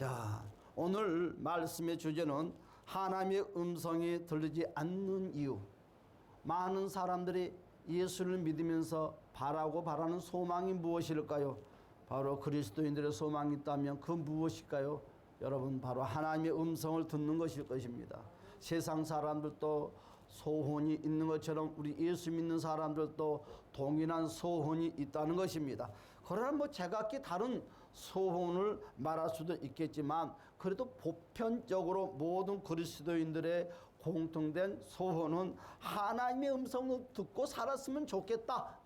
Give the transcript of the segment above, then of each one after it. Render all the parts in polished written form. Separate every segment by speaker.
Speaker 1: 자, 오늘 말씀의 주제는 하나님의 음성이 들리지 않는 이유. 많은 사람들이 예수를 믿으면서 바라는 소망이 무엇일까요? 바로 그리스도인들의 소망이 있다면 그 무엇일까요? 여러분, 바로 하나님의 음성을 듣는 것일 것입니다. 세상 사람들도 소원이 있는 것처럼 우리 예수 믿는 사람들도 동일한 소원이 있다는 것입니다. 그러나 제각기 다른 소원을 말할 수도 있겠지만 그래도 보편적으로 모든 그리스도인들의 공통된 소원은 하나님의 음성을 듣고 살았으면 좋겠다.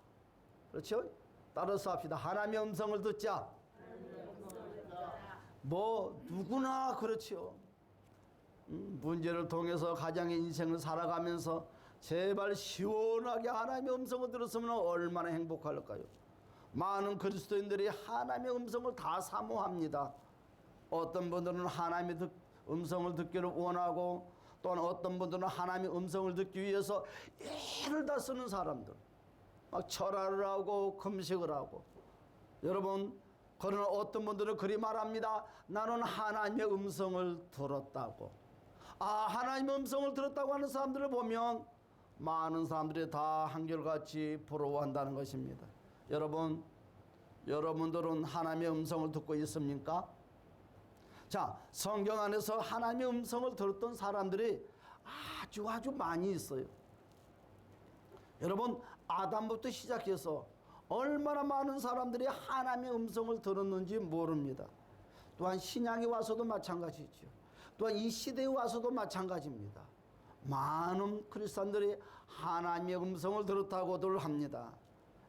Speaker 1: 그렇죠? 따라서 합시다. 하나님의 음성을 듣자. 누구나 그렇죠. 문제를 통해서 가정의 인생을 살아가면서 제발 시원하게 하나님의 음성을 들었으면 얼마나 행복할까요? 많은 그리스도인들이 하나님의 음성을 다 사모합니다. 어떤 분들은 하나님의 음성을 듣기를 원하고, 또한 어떤 분들은 하나님의 음성을 듣기 위해서 애를 다 쓰는 사람들, 막 절하를 하고 금식을 하고. 여러분, 그러나 어떤 분들은 그리 말합니다. 나는 하나님의 음성을 들었다고. 하나님의 음성을 들었다고 하는 사람들을 보면 많은 사람들이 다 한결같이 부러워한다는 것입니다. 여러분들은 하나님의 음성을 듣고 있습니까? 자, 성경 안에서 하나님의 음성을 들었던 사람들이 아주 많이 있어요. 여러분, 아담부터 시작해서 얼마나 많은 사람들이 하나님의 음성을 들었는지 모릅니다. 또한 신약에 와서도 마찬가지죠. 또한 이 시대에 와서도 마찬가지입니다. 많은 크리스찬들이 하나님의 음성을 들었다고들 합니다.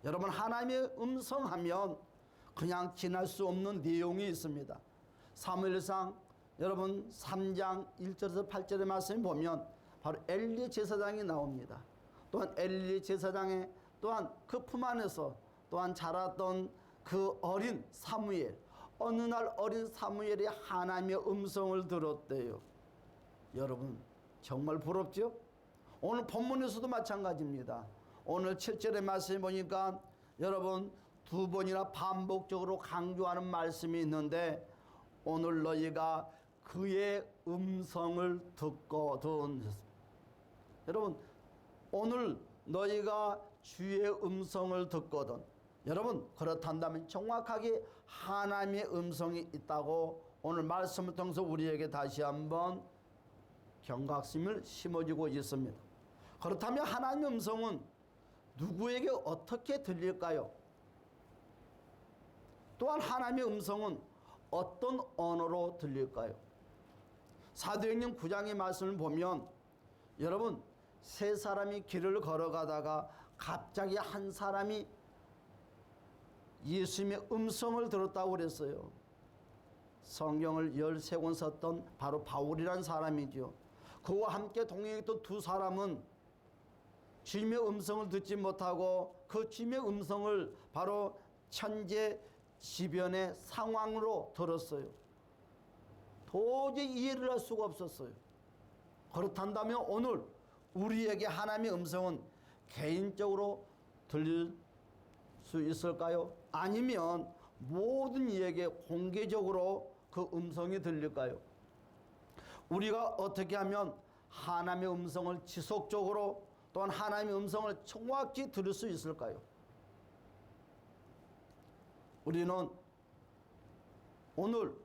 Speaker 1: 여러분, 하나님의 음성 하면 그냥 지날 수 없는 내용이 있습니다. 사무엘상 여러분 3장 1절에서 8절의 말씀을 보면 바로 엘리 제사장이 나옵니다. 또한 엘리 제사장의 또한 그 품 안에서 또한 자랐던 그 어린 사무엘, 어느 날 어린 사무엘이 하나님의 음성을 들었대요. 여러분, 정말 부럽죠? 오늘 본문에서도 마찬가지입니다. 오늘 7절의 말씀을 보니까 여러분 두 번이나 반복적으로 강조하는 말씀이 있는데, 오늘 너희가 그의 음성을 듣거든. 여러분, 오늘 너희가 주의 음성을 듣거든. 여러분, 그렇단다면 정확하게 하나님의 음성이 있다고 오늘 말씀을 통해서 우리에게 다시 한번 경각심을 심어주고 있습니다. 그렇다면 하나님의 음성은 누구에게 어떻게 들릴까요? 또한 하나님의 음성은 어떤 언어로 들릴까요? 사도행전 9장의 말씀을 보면 여러분, 세 사람이 길을 걸어가다가 갑자기 한 사람이 예수님의 음성을 들었다고 그랬어요. 성경을 13권 썼던 바로 바울이라는 사람이죠. 그와 함께 동행했던 두 사람은 주님의 음성을 듣지 못하고 그 주님의 음성을 바로 천재 지변의 상황으로 들었어요. 도저히 이해를 할 수가 없었어요. 그렇단다면 오늘 우리에게 하나님의 음성은 개인적으로 들릴 수 있을까요? 아니면 모든 이에게 공개적으로 그 음성이 들릴까요? 우리가 어떻게 하면 하나님의 음성을 지속적으로 또한 하나님의 음성을 정확히 들을 수 있을까요? 우리는 오늘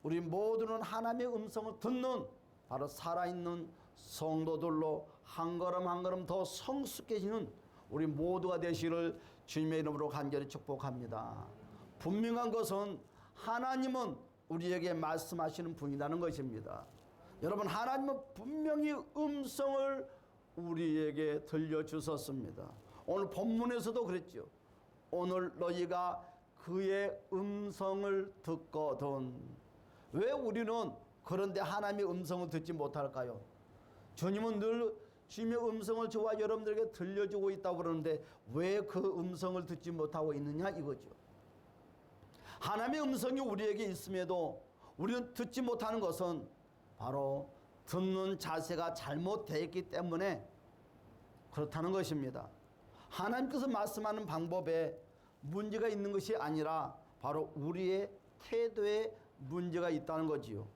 Speaker 1: 우리 모두는 하나님의 음성을 듣는 바로 살아있는 성도들로 한 걸음 한 걸음 더 성숙해지는 우리 모두가 되시기를 주님의 이름으로 간절히 축복합니다. 분명한 것은 하나님은 우리에게 말씀하시는 분이라는 것입니다. 여러분, 하나님은 분명히 음성을 우리에게 들려주셨습니다. 오늘 본문에서도 그랬죠. 오늘 너희가 그의 음성을 듣거든. 왜 우리는 그런데 하나님의 음성을 듣지 못할까요? 주님은 늘 주님의 음성을 저와 여러분들에게 들려주고 있다고 그러는데 왜 그 음성을 듣지 못하고 있느냐 이거죠. 하나님의 음성이 우리에게 있음에도 우리는 듣지 못하는 것은 바로 듣는 자세가 잘못되어 있기 때문에 그렇다는 것입니다. 하나님께서 말씀하는 방법에 문제가 있는 것이 아니라 바로 우리의 태도에 문제가 있다는 거지요.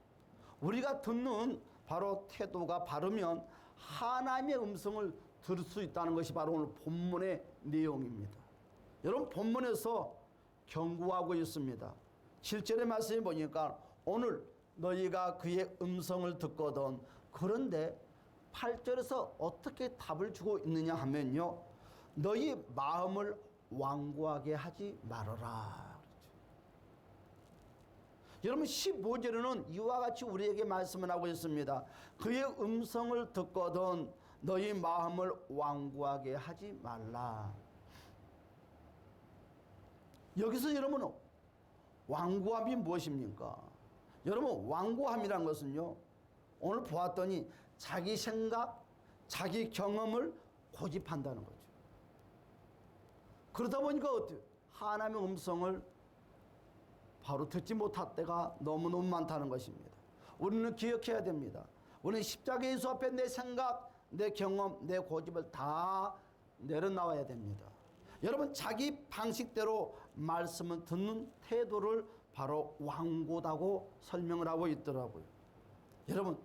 Speaker 1: 우리가 듣는 바로 태도가 바르면 하나님의 음성을 들을 수 있다는 것이 바로 오늘 본문의 내용입니다. 여러분, 본문에서 경고하고 있습니다. 7절의 말씀에 보니까 오늘 너희가 그의 음성을 듣거든. 그런데 8절에서 어떻게 답을 주고 있느냐 하면요, 너희 마음을 완고하게 하지 말아라. 그렇죠. 여러분, 15절에는 이와 같이 우리에게 말씀을 하고 있습니다. 그의 음성을 듣거든 너희 마음을 완고하게 하지 말라. 여기서 여러분, 완고함이 무엇입니까? 여러분, 완고함이란 것은요, 오늘 보았더니 자기 생각, 자기 경험을 고집한다는 거죠. 그러다 보니까 어때요? 하나님의 음성을 바로 듣지 못할 때가 너무너무 많다는 것입니다. 우리는 기억해야 됩니다. 우리는 십자가 예수 앞에 내 생각, 내 경험, 내 고집을 다 내려놔야 됩니다. 여러분, 자기 방식대로 말씀을 듣는 태도를 바로 완고다고 설명을 하고 있더라고요. 여러분,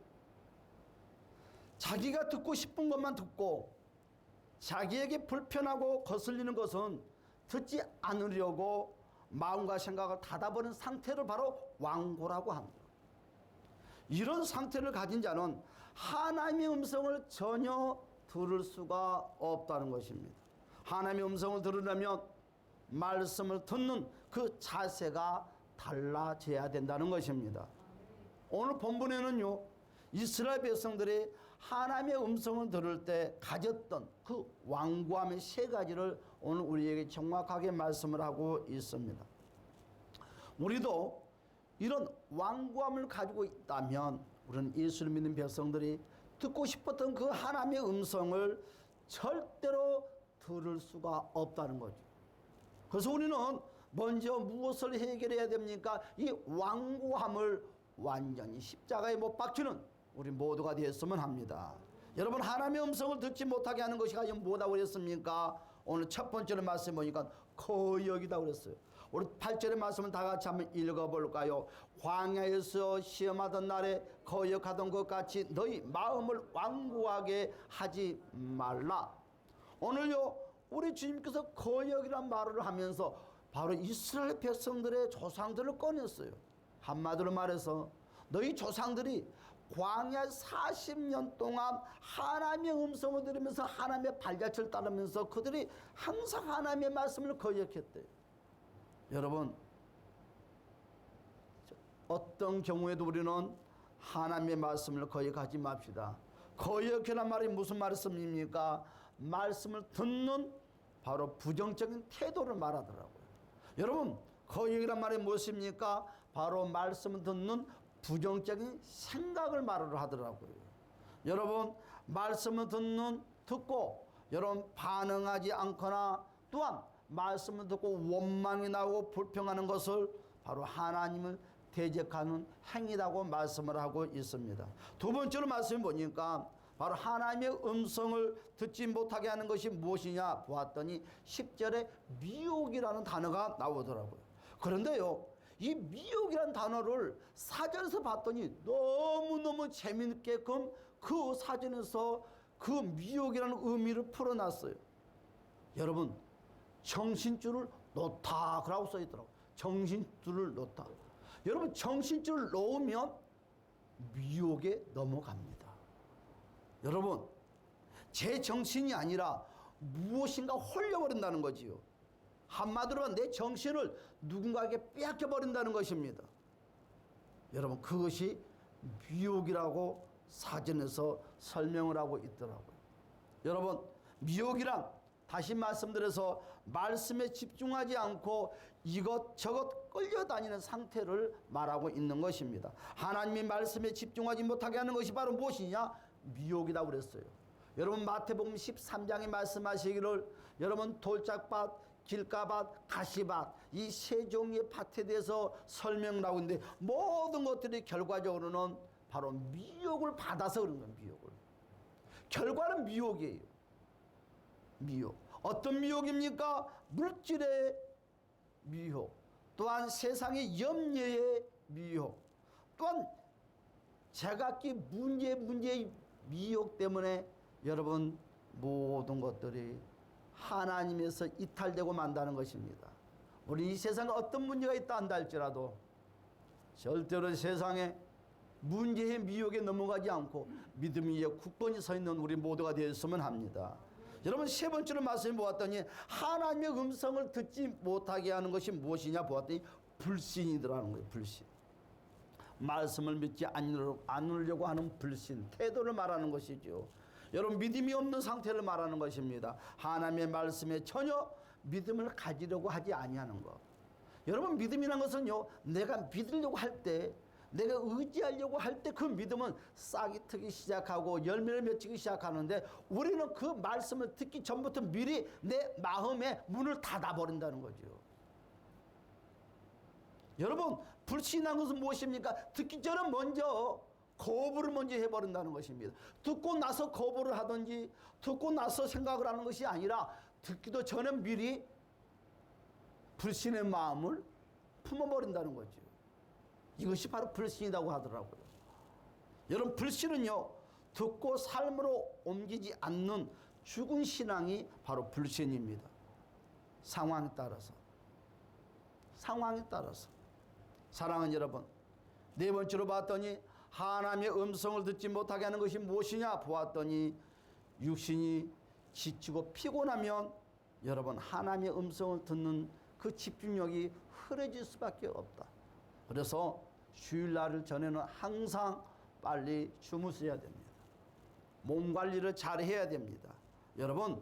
Speaker 1: 자기가 듣고 싶은 것만 듣고 자기에게 불편하고 거슬리는 것은 듣지 않으려고 마음과 생각을 닫아버린 상태를 바로 완고라고 합니다. 이런 상태를 가진 자는 하나님의 음성을 전혀 들을 수가 없다는 것입니다. 하나님의 음성을 들으려면 말씀을 듣는 그 자세가 달라져야 된다는 것입니다. 오늘 본문에는요, 이스라엘 백성들이 하나님의 음성을 들을 때 가졌던 그 완고함의 세 가지를 오늘 우리에게 정확하게 말씀을 하고 있습니다. 우리도 이런 완고함을 가지고 있다면 우리는 예수를 믿는 백성들이 듣고 싶었던 그 하나님의 음성을 절대로 들을 수가 없다는 거죠. 그래서 우리는 먼저 무엇을 해결해야 됩니까? 이 완고함을 완전히 십자가에 못 박히는 우리 모두가 되었으면 합니다. 여러분, 하나님의 음성을 듣지 못하게 하는 것이 과연 뭐라고 그랬습니까? 오늘 첫 번째로 말씀 보니까 거역이다 그랬어요. 우리 8절의 말씀을 다 같이 한번 읽어볼까요? 광야에서 시험하던 날에 거역하던 것 같이 너희 마음을 완고하게 하지 말라. 오늘요, 우리 주님께서 거역이란 말을 하면서 바로 이스라엘 백성들의 조상들을 꺼냈어요. 한마디로 말해서 너희 조상들이 광야 40년 동안 하나님의 음성을 들으면서 하나님의 발자취를 따르면서 그들이 항상 하나님의 말씀을 거역했대요. 여러분, 어떤 경우에도 우리는 하나님의 말씀을 거역하지 맙시다. 거역이란 말이 무슨 말씀입니까? 말씀을 듣는 바로 부정적인 태도를 말하더라고요. 여러분, 거역이란 말이 무엇입니까? 바로 말씀을 듣는 부정적인 생각을 말을 하더라고요. 여러분, 말씀을 듣고 여러분 반응하지 않거나 또한 말씀을 듣고 원망이 나오고 불평하는 것을 바로 하나님을 대적하는 행위라고 말씀을 하고 있습니다. 두 번째로 말씀을 보니까 바로 하나님의 음성을 듣지 못하게 하는 것이 무엇이냐 보았더니 10절에 미혹이라는 단어가 나오더라고요. 그런데요, 이 미혹이라는 단어를 사전에서 봤더니 너무너무 재미있게끔 그 사전에서 그 미혹이라는 의미를 풀어놨어요. 여러분, 정신줄을 놓다 그라고 써있더라고요. 정신줄을 놓다. 여러분, 정신줄을 놓으면 미혹에 넘어갑니다. 여러분, 제 정신이 아니라 무엇인가 홀려버린다는 거지요. 한마디로 내 정신을 누군가에게 빼앗겨버린다는 것입니다. 여러분, 그것이 미혹이라고 사전에서 설명을 하고 있더라고요. 여러분, 미혹이란 다시 말씀드려서 말씀에 집중하지 않고 이것저것 끌려다니는 상태를 말하고 있는 것입니다. 하나님의 말씀에 집중하지 못하게 하는 것이 바로 무엇이냐? 미혹이라고 그랬어요. 여러분, 마태복음 13장에 말씀하시기를 여러분 돌짝밭, 길가밭, 가시밭 이 세 종류의 밭에 대해서 설명을 하고 있는데 모든 것들이 결과적으로는 바로 미혹을 받아서 그런 거예요. 미혹을. 결과는 미혹이에요. 미혹. 어떤 미혹입니까? 물질의 미혹, 또한 세상의 염려의 미혹, 또한 제각기 문제의 미혹 때문에 여러분 모든 것들이 하나님에서 이탈되고 만다는 것입니다. 우리 이 세상에 어떤 문제가 있다 한다 할지라도 절대로 세상에 문제의 미혹에 넘어가지 않고 믿음 위에 굳건히 서 있는 우리 모두가 되었으면 합니다. 여러분, 세 번째로 말씀해 보았더니 하나님의 음성을 듣지 못하게 하는 것이 무엇이냐 보았더니 불신이더라는 거예요. 불신. 말씀을 믿지 않으려고 하는 불신, 태도를 말하는 것이죠. 여러분, 믿음이 없는 상태를 말하는 것입니다. 하나님의 말씀에 전혀 믿음을 가지려고 하지 아니하는 것. 여러분, 믿음이라는 것은요, 내가 믿으려고 할 때, 내가 의지하려고 할 때 그 믿음은 싹이 트기 시작하고 열매를 맺기 시작하는데, 우리는 그 말씀을 듣기 전부터 미리 내 마음에 문을 닫아버린다는 거죠. 여러분, 불신한 것은 무엇입니까? 듣기 전에 먼저 거부를 먼저 해버린다는 것입니다. 듣고 나서 거부를 하든지 듣고 나서 생각을 하는 것이 아니라 듣기도 전에 미리 불신의 마음을 품어버린다는 거죠. 이것이 바로 불신이라고 하더라고요. 여러분, 불신은요, 듣고 삶으로 옮기지 않는 죽은 신앙이 바로 불신입니다. 상황에 따라서. 사랑하는 여러분, 네 번째로 봤더니 하나님의 음성을 듣지 못하게 하는 것이 무엇이냐 보았더니 육신이 지치고 피곤하면 여러분 하나님의 음성을 듣는 그 집중력이 흐려질 수밖에 없다. 그래서 주일날을 전에는 항상 빨리 주무셔야 됩니다. 몸 관리를 잘 해야 됩니다. 여러분,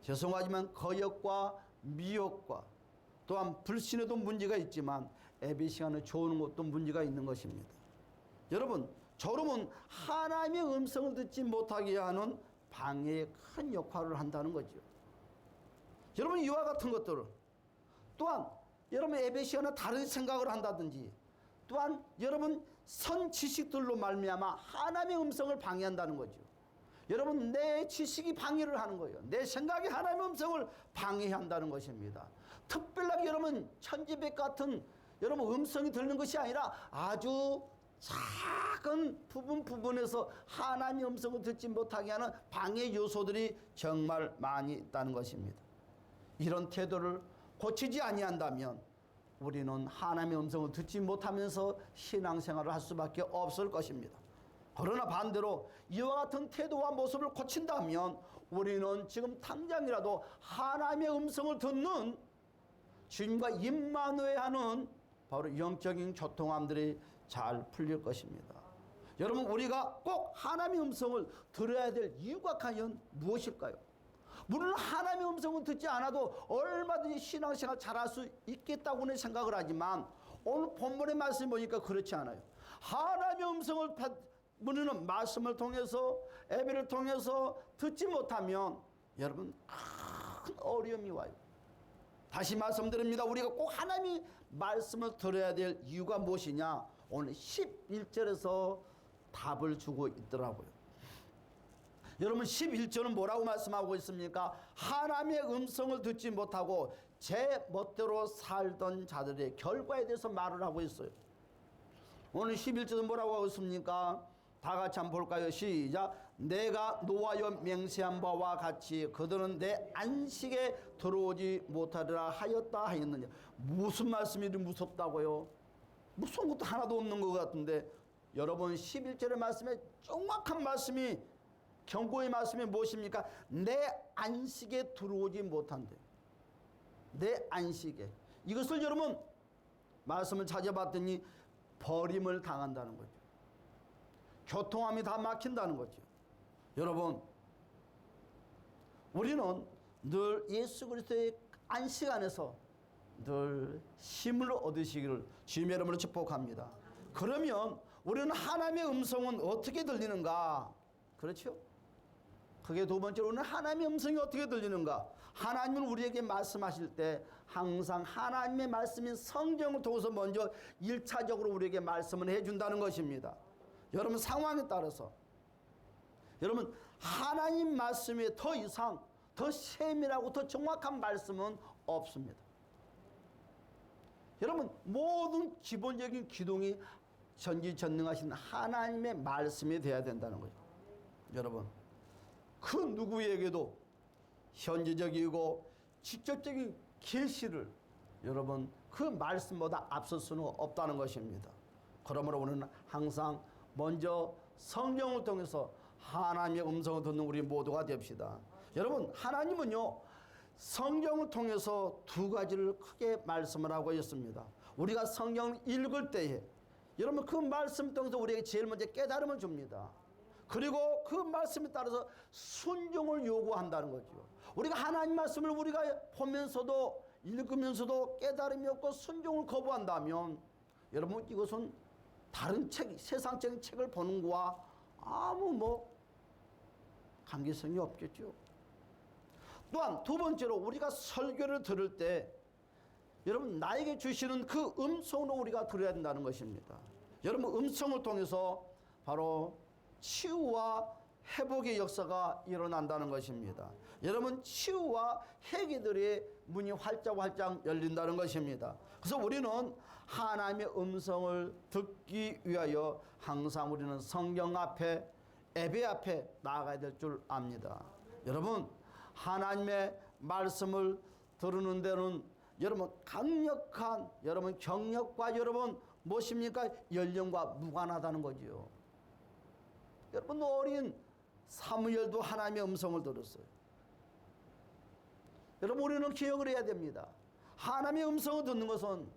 Speaker 1: 죄송하지만 거역과 미혹과 또한 불신에도 문제가 있지만 예배 시간을 조는 것도 문제가 있는 것입니다. 여러분, 졸음은 하나님의 음성을 듣지 못하게 하는 방해의 큰 역할을 한다는 거죠. 여러분, 이와 같은 것들을 또한 여러분 예배 시간에 다른 생각을 한다든지 또한 여러분 선 지식들로 말미암아 하나님의 음성을 방해한다는 거죠. 여러분, 내 지식이 방해를 하는 거예요. 내 생각이 하나님의 음성을 방해한다는 것입니다. 특별하게 여러분 천지백 같은 여러분 음성이 들리는 것이 아니라 아주 작은 부분에서 하나님의 음성을 듣지 못하게 하는 방해 요소들이 정말 많이 있다는 것입니다. 이런 태도를 고치지 아니한다면 우리는 하나님의 음성을 듣지 못하면서 신앙생활을 할 수밖에 없을 것입니다. 그러나 반대로 이와 같은 태도와 모습을 고친다면 우리는 지금 당장이라도 하나님의 음성을 듣는 주님과 임마누엘하는 바로 영적인 교통함들이 잘 풀릴 것입니다. 여러분, 우리가 꼭 하나님의 음성을 들어야 될 이유가 과연 무엇일까요? 물론 하나님의 음성을 듣지 않아도 얼마든지 신앙생활 잘할 수 있겠다고는 생각을 하지만 오늘 본문의 말씀 보니까 그렇지 않아요. 하나님의 음성을 우리는 말씀을 통해서 예배를 통해서 듣지 못하면 여러분 큰 어려움이 와요. 다시 말씀드립니다. 우리가 꼭 하나님의 말씀을 들어야 될 이유가 무엇이냐? 오늘 11절에서 답을 주고 있더라고요. 여러분, 11절은 뭐라고 말씀하고 있습니까? 하나님의 음성을 듣지 못하고 제 멋대로 살던 자들의 결과에 대해서 말을 하고 있어요. 오늘 11절은 뭐라고 하고 있습니까? 다 같이 한번 볼까요? 시작. 내가 노하여 맹세한 바와 같이 그들은 내 안식에 들어오지 못하리라 하였느냐. 무슨 말씀이 무섭다고요? 무서운 것도 하나도 없는 것 같은데 여러분, 11절의 말씀에 정확한 말씀이 경고의 말씀이 무엇입니까? 내 안식에 들어오지 못한대. 내 안식에. 이것을 여러분 말씀을 찾아봤더니 버림을 당한다는 거죠. 교통함이 다 막힌다는 거죠. 여러분, 우리는 늘 예수 그리스도의 안식 안에서 늘 힘을 얻으시기를 주님의 이름으로 축복합니다. 그러면 우리는 하나님의 음성은 어떻게 들리는가? 그렇죠? 그게 두 번째로 오늘 하나님의 음성이 어떻게 들리는가? 하나님은 우리에게 말씀하실 때 항상 하나님의 말씀인 성경을 통해서 먼저 1차적으로 우리에게 말씀을 해준다는 것입니다. 여러분, 상황에 따라서 여러분 하나님 말씀에 더 이상 더 세밀하고 더 정확한 말씀은 없습니다. 여러분 모든 기본적인 기둥이 전지전능하신 하나님의 말씀이 되어야 된다는 거죠. 여러분 그 누구에게도 현지적이고 직접적인 계시를 여러분 그 말씀보다 앞설 수는 없다는 것입니다. 그러므로 우리는 항상 먼저 성령을 통해서 하나님의 음성을 듣는 우리 모두가 됩시다. 여러분 하나님은요 성경을 통해서 두 가지를 크게 말씀을 하고 있습니다. 우리가 성경을 읽을 때에 여러분 그 말씀 통해서 우리에게 제일 먼저 깨달음을 줍니다. 그리고 그 말씀에 따라서 순종을 요구한다는 거죠. 우리가 하나님 말씀을 우리가 보면서도 읽으면서도 깨달음이 없고 순종을 거부한다면 여러분 이것은 다른 책, 세상적인 책을 보는 거와 아무 관계성이 없겠죠. 또한 두 번째로 우리가 설교를 들을 때 여러분 나에게 주시는 그 음성으로 우리가 들어야 된다는 것입니다. 여러분 음성을 통해서 바로 치유와 회복의 역사가 일어난다는 것입니다. 여러분 치유와 회개들의 문이 활짝 열린다는 것입니다. 그래서 우리는 하나님의 음성을 듣기 위하여 항상 우리는 성경 앞에 예배 앞에 나아가야 될 줄 압니다. 여러분 하나님의 말씀을 들으는 데는 여러분 강력한 여러분 경력과 여러분 무엇입니까? 연령과 무관하다는 거지요. 여러분 어린 사무엘도 하나님의 음성을 들었어요. 여러분 우리는 기억을 해야 됩니다. 하나님의 음성을 듣는 것은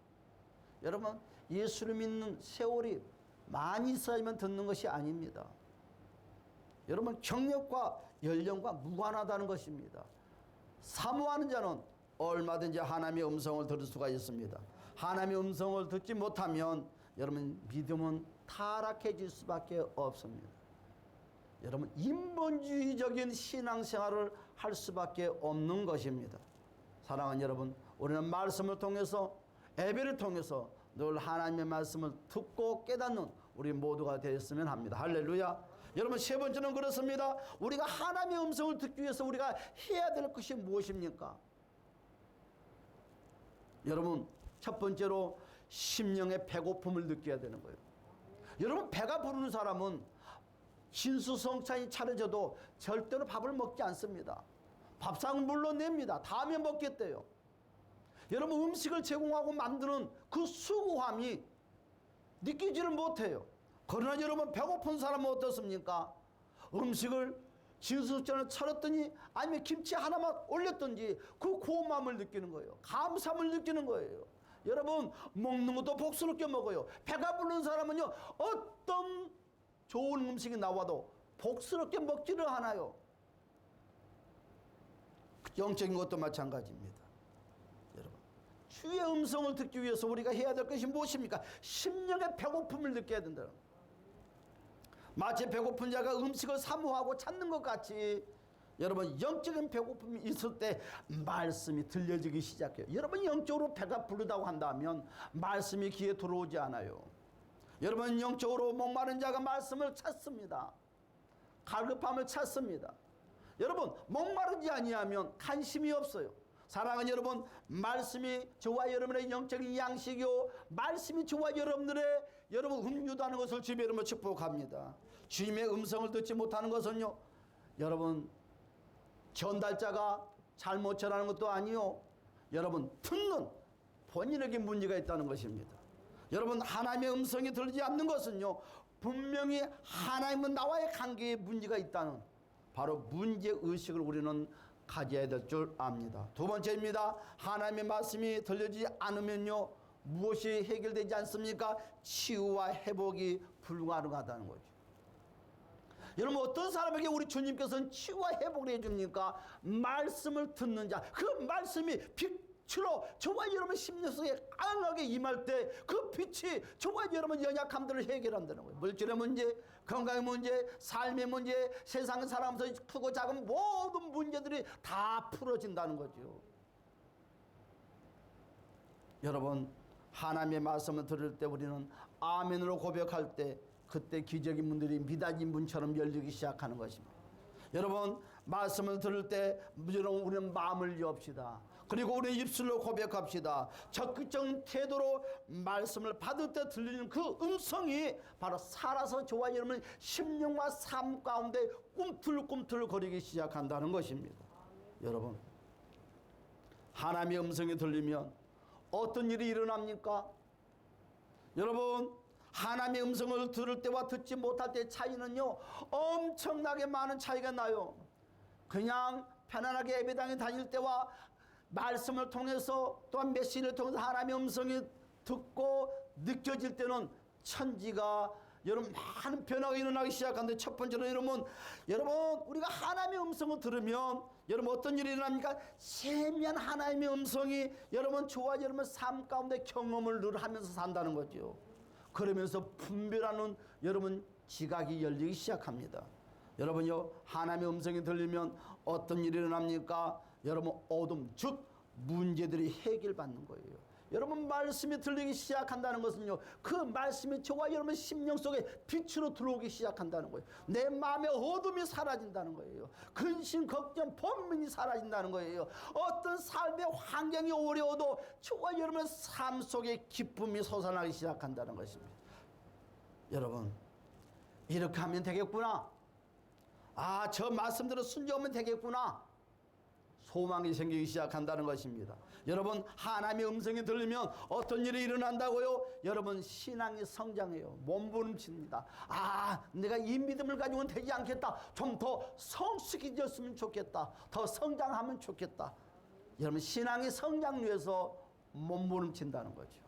Speaker 1: 여러분 예수를 믿는 세월이 많이 있어야만 듣는 것이 아닙니다. 여러분 경력과 연령과 무관하다는 것입니다. 사모하는 자는 얼마든지 하나님의 음성을 들을 수가 있습니다. 하나님의 음성을 듣지 못하면 여러분 믿음은 타락해질 수밖에 없습니다. 여러분 인본주의적인 신앙생활을 할 수밖에 없는 것입니다. 사랑하는 여러분 우리는 말씀을 통해서 예배를 통해서 늘 하나님의 말씀을 듣고 깨닫는 우리 모두가 되었으면 합니다. 할렐루야. 여러분 세 번째는 그렇습니다. 우리가 하나님의 음성을 듣기 위해서 우리가 해야 될 것이 무엇입니까? 여러분 첫 번째로 심령의 배고픔을 느껴야 되는 거예요. 여러분 배가 부르는 사람은 진수성찬이 차려져도 절대로 밥을 먹지 않습니다. 밥상을 물러냅니다. 다음에 먹겠대요. 여러분 음식을 제공하고 만드는 그 수고함이 느끼지를 못해요. 그러나 여러분 배고픈 사람은 어떻습니까? 음식을 진수성찬을 차렸더니 아니면 김치 하나만 올렸든지 그 고마움을 느끼는 거예요. 감사함을 느끼는 거예요. 여러분 먹는 것도 복스럽게 먹어요. 배가 부르는 사람은요 어떤 좋은 음식이 나와도 복스럽게 먹지를 않아요. 영적인 것도 마찬가지입니다. 여러분 주의 음성을 듣기 위해서 우리가 해야 될 것이 무엇입니까? 심령의 배고픔을 느껴야 된다. 마치 배고픈 자가 음식을 사모하고 찾는 것 같이 여러분 영적인 배고픔이 있을 때 말씀이 들려지기 시작해요. 여러분 영적으로 배가 부르다고 한다면 말씀이 귀에 들어오지 않아요. 여러분 영적으로 목마른 자가 말씀을 찾습니다. 갈급함을 찾습니다. 여러분 목마르지 아니하면 관심이 없어요. 사랑하는 여러분 말씀이 저와 여러분의 영적인 양식이요 말씀이 저와 여러분들의 여러분 음료다는 것을 주님의 이름으로 축복합니다. 주님의 음성을 듣지 못하는 것은요 여러분 전달자가 잘못 전하는 것도 아니요 여러분 듣는 본인에게 문제가 있다는 것입니다. 여러분 하나님의 음성이 들리지 않는 것은요 분명히 하나님은 나와의 관계에 문제가 있다는 바로 문제의식을 우리는 가져야 될 줄 압니다. 두 번째입니다. 하나님의 말씀이 들려지지 않으면요 무엇이 해결되지 않습니까? 치유와 회복이 불가능하다는 거죠. 여러분 어떤 사람에게 우리 주님께서는 치유와 회복을 해줍니까? 말씀을 듣는 자. 그 말씀이 빛으로 저와 여러분 심령 속에 강하게 임할 때 그 빛이 저와 여러분 연약함들을 해결한다는 거예요. 물질의 문제, 건강의 문제, 삶의 문제, 세상에 살아가면서 크고 작은 모든 문제들이 다 풀어진다는 거죠. 여러분 하나님의 말씀을 들을 때 우리는 아멘으로 고백할 때 그때 기적의 문들이 미닫인 문처럼 열리기 시작하는 것입니다. 여러분 말씀을 들을 때 우리는 마음을 여옵시다. 그리고 우리 입술로 고백합시다. 적극적인 태도로 말씀을 받을 때 들리는 그 음성이 바로 살아서 저와 여러분의 심령과 삶 가운데 꿈틀꿈틀 거리기 시작한다는 것입니다. 여러분, 하나님의 음성이 들리면 어떤 일이 일어납니까? 여러분, 하나님의 음성을 들을 때와 듣지 못할 때의 차이는요, 엄청나게 많은 차이가 나요. 그냥 편안하게 예배당에 다닐 때와 말씀을 통해서 또한 메시지를 통해서 하나님의 음성이 듣고 느껴질 때는 천지가 여러분 많은 변화가 일어나기 시작하는데, 첫 번째로 여러분 우리가 하나님의 음성을 들으면 여러분 어떤 일이 일어납니까? 세미한 하나님의 음성이 여러분 저와 여러분 삶 가운데 경험을 늘 하면서 산다는 거죠. 그러면서 분별하는 여러분 지각이 열리기 시작합니다. 여러분요, 하나님의 음성이 들리면 어떤 일이 일어납니까? 여러분 어둠, 즉 문제들이 해결받는 거예요. 여러분 말씀이 들리기 시작한다는 것은요, 그 말씀이 저와 여러분 심령 속에 빛으로 들어오기 시작한다는 거예요. 내 마음의 어둠이 사라진다는 거예요. 근심, 걱정, 번민이 사라진다는 거예요. 어떤 삶의 환경이 어려워도 저와 여러분의 삶 속에 기쁨이 솟아나기 시작한다는 것입니다. 여러분, 이렇게 하면 되겠구나. 아, 저 말씀대로 순종하면 되겠구나. 소망이 생기기 시작한다는 것입니다. 여러분, 하나님의 음성이 들리면 어떤 일이 일어난다고요? 여러분, 신앙이 성장해요. 몸부림칩니다. 아, 내가 이 믿음을 가지고는 되지 않겠다. 좀 더 성숙해졌으면 좋겠다. 더 성장하면 좋겠다. 여러분, 신앙의 성장 위해서 몸부림친다는 거죠.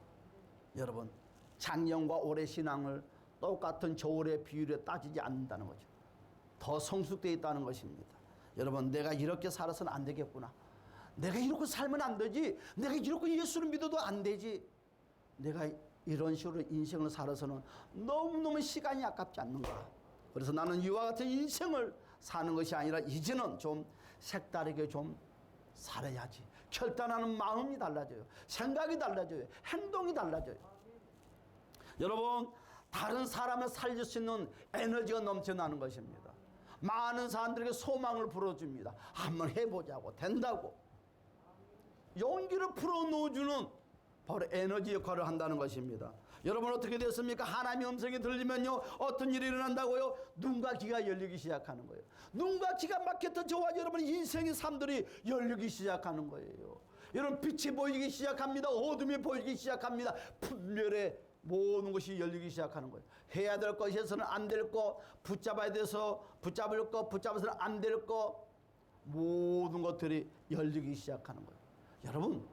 Speaker 1: 여러분, 작년과 올해 신앙을 똑같은 저울의 비율에 따지지 않는다는 거죠. 더 성숙되어 있다는 것입니다. 여러분, 내가 이렇게 살아서는 안 되겠구나. 내가 이렇게 살면 안 되지. 내가 이렇게 예수를 믿어도 안 되지. 내가 이런 식으로 인생을 살아서는 너무너무 시간이 아깝지 않는가. 그래서 나는 이와 같은 인생을 사는 것이 아니라 이제는 좀 색다르게 좀 살아야지. 결단하는 마음이 달라져요. 생각이 달라져요. 행동이 달라져요. 여러분, 다른 사람을 살릴 수 있는 에너지가 넘쳐나는 것입니다. 많은 사람들에게 소망을 불어줍니다. 한번 해보자고, 된다고. 용기를 불어넣어주는 바로 에너지 역할을 한다는 것입니다. 여러분, 어떻게 됐습니까? 하나님의 음성이 들리면요, 어떤 일이 일어난다고요? 눈과 귀가 열리기 시작하는 거예요. 눈과 귀가 막혔던 저와 여러분의 인생의 삶들이 열리기 시작하는 거예요. 여러분, 빛이 보이기 시작합니다. 어둠이 보이기 시작합니다. 분별의 모든 것이 열리기 시작하는 거예요. 해야 될 것에서는 안 될 것, 붙잡아야 돼서 붙잡을 것, 붙잡아서는 안 될 것, 모든 것들이 열리기 시작하는 거예요. 여러분,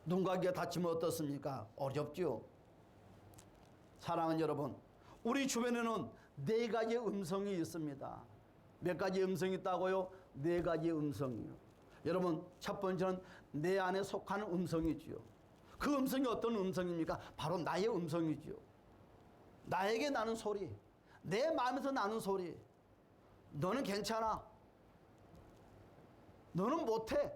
Speaker 1: 눈과 귀가 닫히면 어떻습니까? 어렵죠. 사랑하는 여러분, 우리 주변에는 4가지의 음성이 있습니다. 몇 가지의 음성이 있다고요? 4가지의 음성이요. 여러분, 첫 번째는 내 안에 속하는 음성이지요. 그 음성이 어떤 음성입니까? 바로 나의 음성이지요. 나에게 나는 소리, 내 마음에서 나는 소리. 너는 괜찮아. 너는 못해.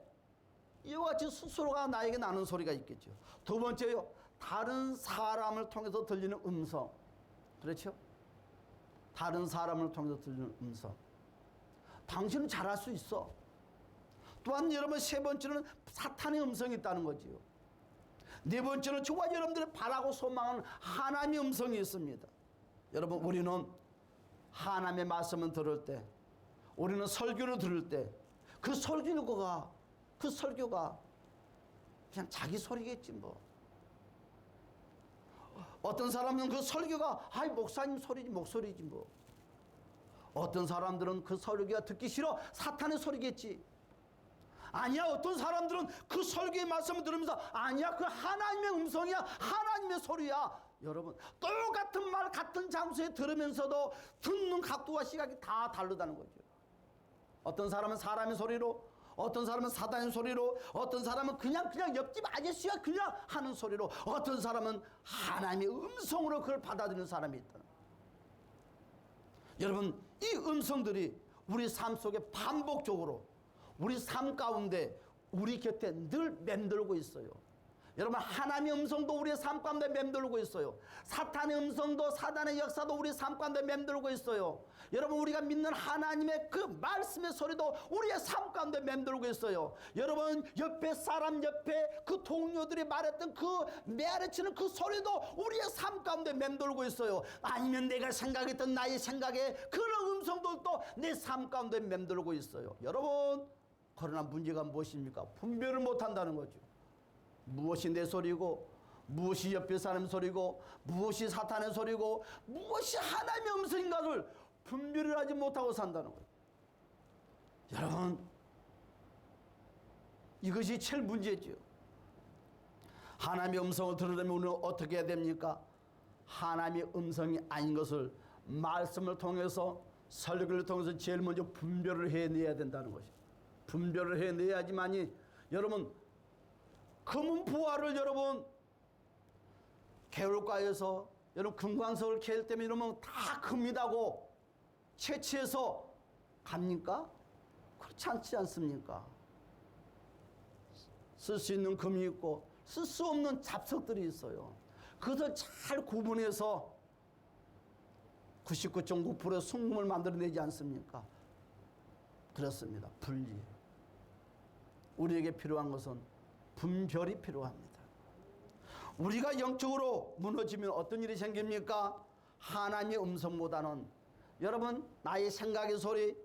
Speaker 1: 이와 같이 스스로가 나에게 나는 소리가 있겠죠. 두 번째요, 다른 사람을 통해서 들리는 음성. 그렇죠? 다른 사람을 통해서 들리는 음성. 당신은 잘할 수 있어. 또한 여러분, 세 번째는 사탄의 음성이 있다는 거지요. 네 번째는 저와 여러분들이 바라고 소망하는 하나님의 음성이 있습니다. 여러분, 우리는 하나님의 말씀을 들을 때, 우리는 설교를 들을 때, 그 설교가 그냥 자기 소리겠지 뭐. 어떤 사람은 그 설교가 아이 목사님 소리지 목소리지 뭐. 어떤 사람들은 그 설교가 듣기 싫어 사탄의 소리겠지. 아니야, 어떤 사람들은 그 설교의 말씀을 들으면서 아니야, 그 하나님의 음성이야, 하나님의 소리야. 여러분, 똑같은 말 같은 장소에 들으면서도 듣는 각도와 시각이 다 다르다는 거죠. 어떤 사람은 사람의 소리로, 어떤 사람은 사단의 소리로, 어떤 사람은 그냥 옆집 아저씨가 그냥 하는 소리로, 어떤 사람은 하나님의 음성으로 그걸 받아들이는 사람이 있다. 여러분, 이 음성들이 우리 삶 속에 반복적으로 우리 삶 가운데 우리 곁에 늘 맴돌고 있어요. 여러분, 하나님의 음성도 우리의 삶 가운데 맴돌고 있어요. 사탄의 음성도, 사단의 역사도 우리의 삶 가운데 맴돌고 있어요. 여러분, 우리가 믿는 하나님의 그 말씀의 소리도 우리의 삶 가운데 맴돌고 있어요. 여러분, 옆에 사람, 옆에 그 동료들이 말했던 그 메아리치는 그 소리도 우리의 삶 가운데 맴돌고 있어요. 아니면 내가 생각했던 나의 생각에 그런 음성들도 내 삶 가운데 맴돌고 있어요. 여러분, 그러나 문제가 무엇입니까? 분별을 못한다는 거죠. 무엇이 내 소리고, 무엇이 옆에 사람 소리고, 무엇이 사탄의 소리고, 무엇이 하나님의 음성인가를 분별을 하지 못하고 산다는 거예요. 여러분, 이것이 제일 문제죠. 하나님의 음성을 들으려면 우리는 어떻게 해야 됩니까? 하나님의 음성이 아닌 것을 말씀을 통해서, 설교를 통해서 제일 먼저 분별을 해내야 된다는 것이죠. 분별을 해내야지만이, 여러분, 금은 부화를 여러분 개울가에서 여러분 금광석을 캐일 때면 이러면 다 금이라고 채취해서 갑니까? 그렇지 않지 않습니까? 쓸 수 있는 금이 있고 쓸 수 없는 잡석들이 있어요. 그것을 잘 구분해서 99.9%의 순금을 만들어내지 않습니까? 그렇습니다. 분리. 우리에게 필요한 것은 분별이 필요합니다. 우리가 영적으로 무너지면 어떤 일이 생깁니까? 하나님의 음성보다는 여러분, 나의 생각의 소리,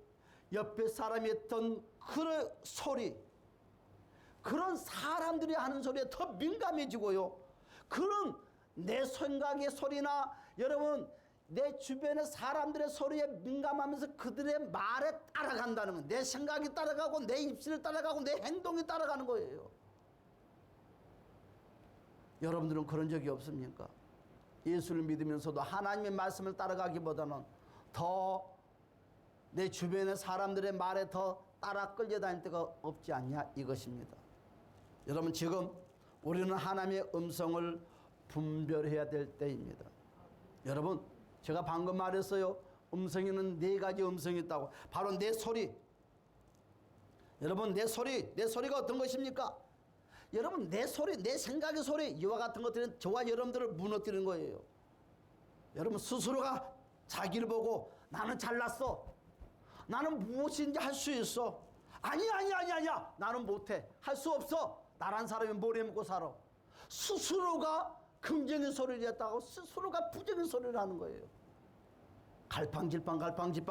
Speaker 1: 옆에 사람이 했던 그런 소리, 그런 사람들이 하는 소리에 더 민감해지고요. 그런 내 생각의 소리나 여러분 내 주변의 사람들의 소리에 민감하면서 그들의 말에 따라간다는 거예요. 내 생각이 따라가고 내 입술이 따라가고 내 행동이 따라가는 거예요. 여러분들은 그런 적이 없습니까? 예수를 믿으면서도 하나님의 말씀을 따라가기보다는 더 내 주변의 사람들의 말에 더 따라 끌려다닐 때가 없지 않냐, 이것입니다. 여러분, 지금 우리는 하나님의 음성을 분별해야 될 때입니다. 여러분, 제가 방금 말했어요. 음성에는 4가지 음성이 있다고. 바로 내 소리. 여러분, 내 소리가 어떤 것입니까? 여러분, 내 소리, 내 생각의 소리, 이와 같은 것들은 저와 여러분들을 무너뜨리는 거예요. 여러분, 스스로가 자기를 보고 나는 잘났어, 나는 무엇인지 할 수 있어, 아니야 나는 못해, 할 수 없어, 나란 사람이 뭘 해먹고 살아. 스스로가 긍정의 소리를 했다고 스스로가 부정의 소리를 하는 거예요. 갈팡질팡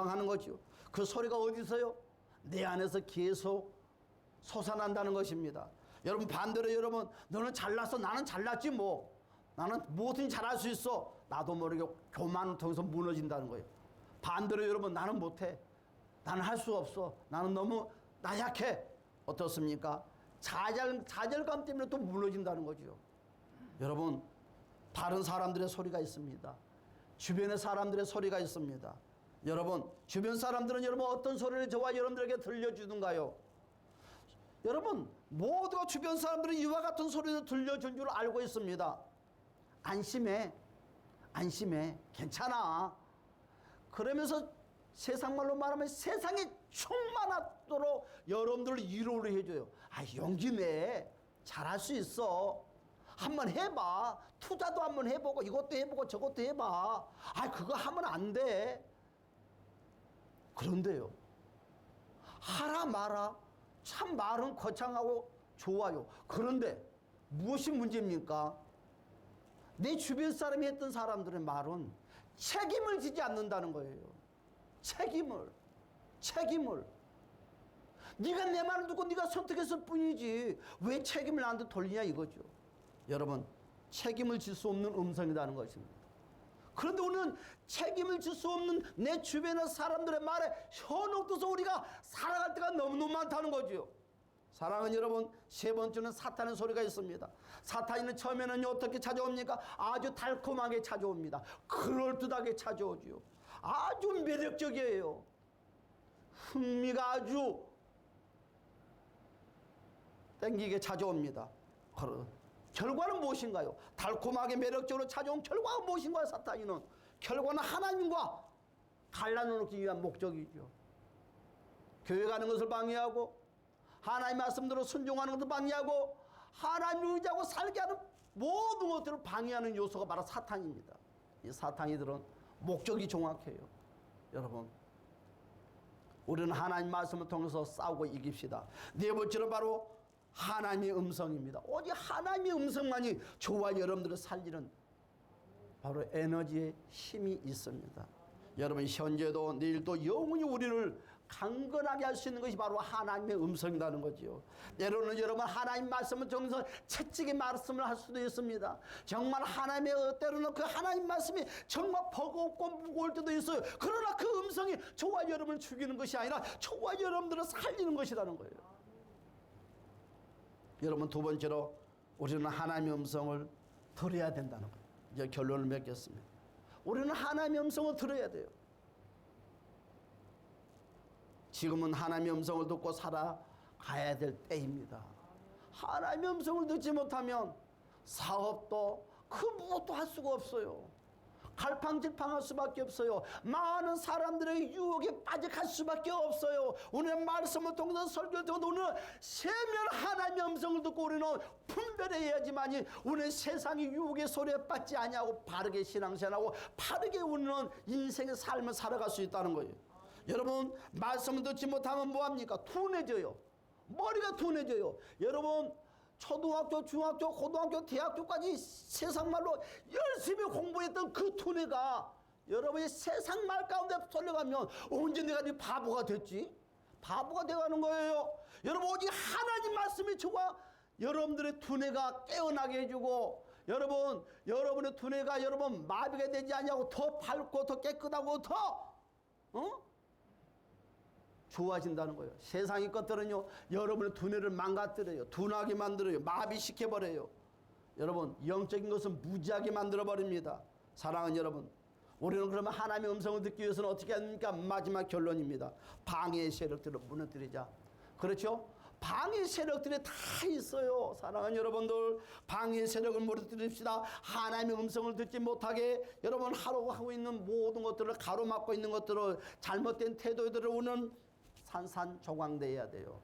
Speaker 1: 하는 거죠. 그 소리가 어디서요? 내 안에서 계속 솟아난다는 것입니다. 여러분, 반대로 여러분, 너는 잘났어, 나는 잘났지 뭐, 나는 뭐든 잘할 수 있어, 나도 모르게 교만을 통해서 무너진다는 거예요. 반대로 여러분, 나는 못해, 나는 할 수 없어, 나는 너무 나약해, 어떻습니까? 좌절감 때문에 또 무너진다는 거죠. 여러분, 다른 사람들의 소리가 있습니다. 주변의 사람들의 소리가 있습니다. 여러분, 주변 사람들은 여러분 어떤 소리를 저와 여러분들에게 들려주는가요? 여러분, 모두가 주변 사람들은 이와 같은 소리를 들려준 줄 알고 있습니다. 안심해, 괜찮아. 그러면서 세상말로 말하면 세상에 충만하도록 여러분들을 위로를 해줘요. 용기 내, 잘할 수 있어, 한번 해봐, 투자도 한번 해보고 이것도 해보고 저것도 해봐, 그거 하면 안 돼. 그런데요, 하라 마라, 참 말은 거창하고 좋아요. 그런데 무엇이 문제입니까? 내 주변 사람이 했던 사람들의 말은 책임을 지지 않는다는 거예요. 책임을. 네가 내 말을 듣고 네가 선택했을 뿐이지 왜 책임을 나한테 돌리냐, 이거죠. 여러분, 책임을 질 수 없는 음성이라는 것입니다. 그런데 우리는 책임을 질 수 없는 내 주변의 사람들의 말에 현혹돼서 우리가 살아갈 때가 너무너무 많다는 거죠. 사랑하는 여러분, 3번째는 사탄의 소리가 있습니다. 사탄이는 처음에는 어떻게 찾아옵니까? 아주 달콤하게 찾아옵니다. 그럴듯하게 찾아오죠. 아주 매력적이에요. 흥미가 아주 땡기게 찾아옵니다. 결과는 무엇인가요? 달콤하게 매력적으로 찾아온 결과가 무엇인가요? 사탄이는 결과는 하나님과 갈라놓기 놓기 위한 목적이죠. 교회 가는 것을 방해하고, 하나님 말씀대로 순종하는 것을 방해하고, 하나님을 의지하고 살게 하는 모든 것들을 방해하는 요소가 바로 사탄입니다. 이 사탄이들은 목적이 정확해요. 여러분, 우리는 하나님 말씀을 통해서 싸우고 이깁시다. 네 번째는 바로 하나님의 음성입니다. 오직 하나님의 음성만이 저와 여러분들을 살리는 바로 에너지의 힘이 있습니다. 여러분, 현재도 내일도 영원히 우리를 강건하게 할 수 있는 것이 바로 하나님의 음성이라는 거지요. 때로는 여러분 하나님 말씀을 통해서 채찍의 말씀을 할 수도 있습니다. 정말 하나님의 때로는 그 하나님 말씀이 정말 버겁고 무거울 때도 있어요. 그러나 그 음성이 저와 여러분을 죽이는 것이 아니라 저와 여러분들을 살리는 것이라는 거예요. 여러분, 두 번째로 우리는 하나님의 음성을 들어야 된다는 거예요. 이제 결론을 맺겠습니다. 우리는 하나님의 음성을 들어야 돼요. 지금은 하나님의 음성을 듣고 살아가야 될 때입니다. 하나님의 음성을 듣지 못하면 사업도 그 무엇도 할 수가 없어요. 갈팡질팡할 수밖에 없어요. 많은 사람들의 유혹에 빠져갈 수밖에 없어요. 오늘 말씀을 통해서 설교를 통해서 오늘 세면 하나님의 음성을 듣고 우리는 분별해야지만이 오늘 세상의 유혹의 소리에 빠지지 아니하고 바르게 신앙생활하고 바르게 우리는 인생의 삶을 살아갈 수 있다는 거예요. 여러분, 말씀을 듣지 못하면 뭐합니까? 둔해져요. 머리가 둔해져요. 여러분, 초등학교, 중학교, 고등학교, 대학교까지 세상말로 열심히 공부했던 그 두뇌가 여러분이 세상말 가운데 쏠려가면 언제 내가 네 바보가 됐지? 바보가 돼가는 거예요. 여러분, 오직 하나님 말씀이 저와 여러분들의 두뇌가 깨어나게 해주고 여러분의 두뇌가 여러분 마비가 되지 않냐고 더 밝고 더 깨끗하고 더 좋아진다는 거예요. 세상의 것들은요, 여러분의 두뇌를 망가뜨려요. 둔하게 만들어요. 마비시켜버려요. 여러분, 영적인 것은 무지하게 만들어버립니다. 사랑하는 여러분, 우리는 그러면 하나님의 음성을 듣기 위해서는 어떻게 합니까? 마지막 결론입니다. 방해의 세력들을 무너뜨리자. 그렇죠? 방해 세력들이 다 있어요. 사랑하는 여러분들, 방해 세력을 무너뜨립시다. 하나님의 음성을 듣지 못하게 여러분 하고 있는 모든 것들을 가로막고 있는 것들을 잘못된 태도들을 우리는 산산조각내야 돼요.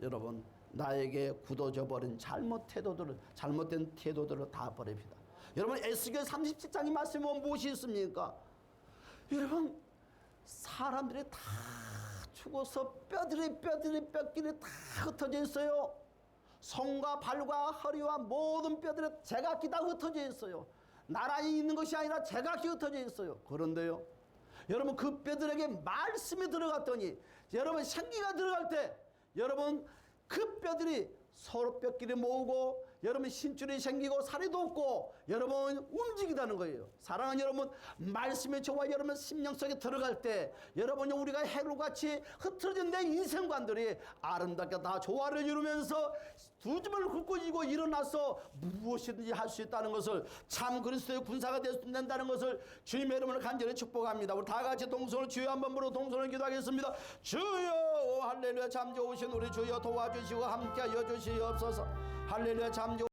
Speaker 1: 여러분, 나에게 굳어져 버린 잘못된 태도들을 다 버립시다. 여러분, 에스겔 37장의 말씀은 무엇이 있습니까? 여러분, 사람들이 다 죽어서 뼈길이 다 흩어져 있어요. 손과 발과 허리와 모든 뼈들이 제각기 다 흩어져 있어요. 나란히 있는 것이 아니라 제각기 흩어져 있어요. 그런데요, 여러분, 그 뼈들에게 말씀이 들어갔더니 여러분 생기가 들어갈 때 여러분 그 뼈들이 서로 뼈끼리 모으고 여러분 신줄이 생기고 살이 돋고 여러분 움직이다는 거예요. 사랑하는 여러분, 말씀의 저와 여러분 심령 속에 들어갈 때 여러분이 우리가 해로같이 흐트러진 내 인생관들이 아름답게 다 조화를 이루면서 두 줌을 긋고 지고 일어나서 무엇이든지 할 수 있다는 것을, 참 그리스도의 군사가 될 수 있다는 것을 주님의 이름으로 간절히 축복합니다. 우리 다 같이 동선을 주여 한번 부르고 동선을 기도하겠습니다. 주여, 할렐루야. 참 좋으신 우리 주여 도와주시고 함께하여 주시옵소서. 할렐루야. 참